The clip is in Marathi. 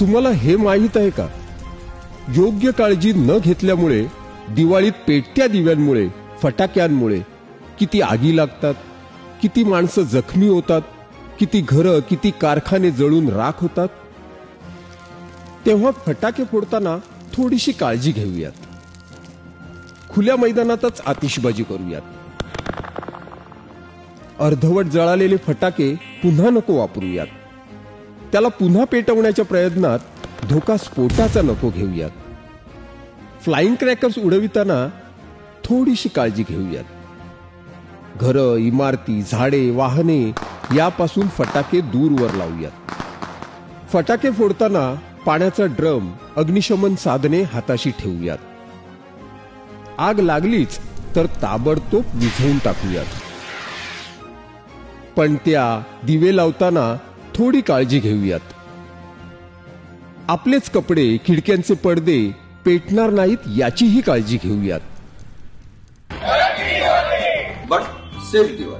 तुम्हाला हे माहीत आहे का, योग्य काळजी न घेतल्यामुळे दिवाळीत पेटत्या दिव्यांमुळे, फटाक्यांमुळे किती आगी लागतात, किती माणसं जखमी होतात, किती घरं, किती कारखाने जळून राख होतात. तेव्हा फटाके फोडताना थोडीशी काळजी घेऊयात. खुल्या मैदानातच आतिषबाजी करूयात. अर्धवट जळालेले फटाके पुन्हा नको वापरूयात. त्याला पुन्हा पेटवण्याच्या प्रयत्नात धोका स्फोटाचा नको घेऊयात. फ्लाइंग क्रॅकर्स उडविताना थोडीशी काळजी घेऊयात. घरं, इमारती, झाडे, वाहने यापासून फटाके दूरवर लावूयात. फटाके फोडताना पाण्याचा ड्रम, अग्निशमन साधने हाताशी ठेवूयात. आग लागलीच तर ताबडतोब विझवून टाकूयात. पणत्या, दिवे लावताना थोडी काळजी घेऊयात. आपलेच कपडे, खिडक्यांचे पडदे पेटणार नाहीत याचीही काळजी घेऊयात. But safe Diwali.